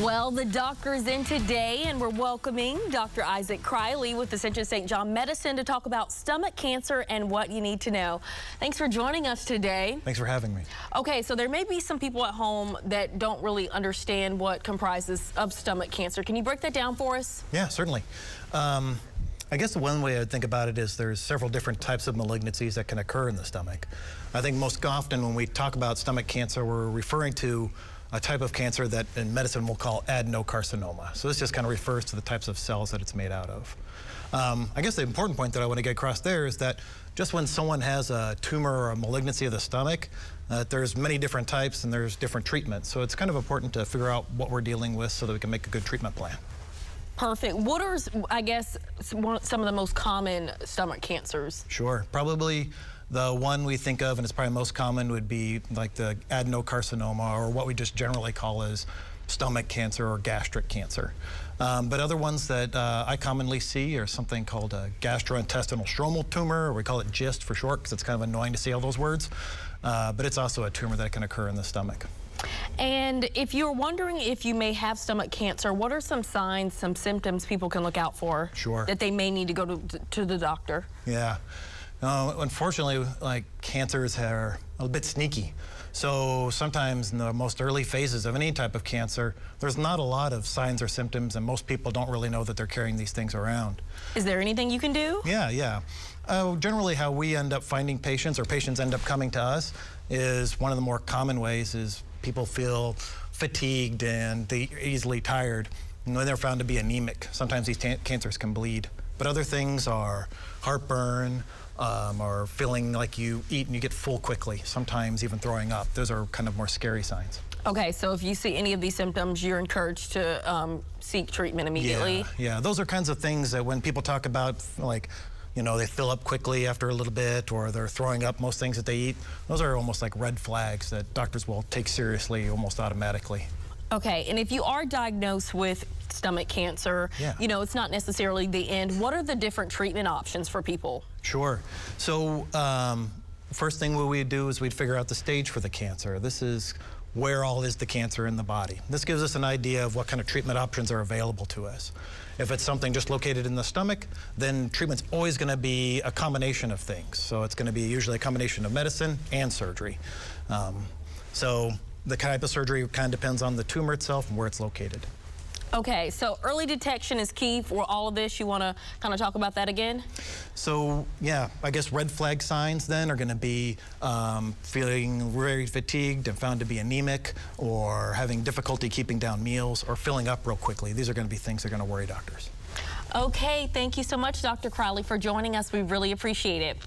Well, the doctor's in today, and we're welcoming Dr. Isaac Kriley with Ascension Saint John Medicine to talk about stomach cancer and what you need to know. Thanks for joining us today. Thanks for having me. Okay, so there may be some people at home that don't really understand what comprises of stomach cancer. Can you break that down for us? Yeah, certainly. I guess the one way I think about it is there's several different types of malignancies that can occur in the stomach. I think most often when we talk about stomach cancer, we're referring to a type of cancer that in medicine we'll call adenocarcinoma. So this just kind of refers to the types of cells that it's made out of. I guess the important point that I want to get across there is that just when someone has a tumor or a malignancy of the stomach, there's many different types and there's different treatments. So it's kind of important to figure out what we're dealing with so that we can make a good treatment plan. Perfect. What are, I guess, some of the most common stomach cancers? Sure. Probably the one we think of, and it's probably most common, would be like the adenocarcinoma, or what we just generally call as stomach cancer or gastric cancer. But other ones that I commonly see are something called a gastrointestinal stromal tumor, or we call it GIST for short, because it's kind of annoying to see all those words. But it's also a tumor that can occur in the stomach. And if you're wondering if you may have stomach cancer, what are some signs, some symptoms people can look out for? Sure. That they may need to go to the doctor? Yeah. Unfortunately, like, cancers are a bit sneaky. So sometimes in the most early phases of any type of cancer, there's not a lot of signs or symptoms, and most people don't really know that they're carrying these things around. Is there anything you can do? Yeah. Generally how we end up finding patients, or patients end up coming to us, is one of the more common ways is people feel fatigued and they're easily tired. And when they're found to be anemic, sometimes these cancers can bleed. But other things are heartburn, or feeling like you eat and you get full quickly, sometimes even throwing up. Those are kind of more scary signs. Okay, so if you see any of these symptoms, you're encouraged to seek treatment immediately? Yeah, those are kinds of things that when people talk about, like, you know, they fill up quickly after a little bit, or they're throwing up most things that they eat, those are almost like red flags that doctors will take seriously almost automatically. Okay, and if you are diagnosed with stomach cancer, you know, it's not necessarily the end. What are the different treatment options for people? Sure. So first thing we do is we'd figure out the stage for the cancer. This is where all is the cancer in the body. This gives us an idea of what kind of treatment options are available to us. If it's something just located in the stomach, then treatment's always going to be a combination of things. So it's going to be usually a combination of medicine and surgery. So the type of surgery kind of depends on the tumor itself and where it's located. Okay, so early detection is key for all of this. You want to kind of talk about that again? So, yeah, I guess red flag signs then are going to be feeling very fatigued and found to be anemic, or having difficulty keeping down meals, or filling up real quickly. These are going to be things that are going to worry doctors. Okay, thank you so much, Dr. Kriley, for joining us. We really appreciate it.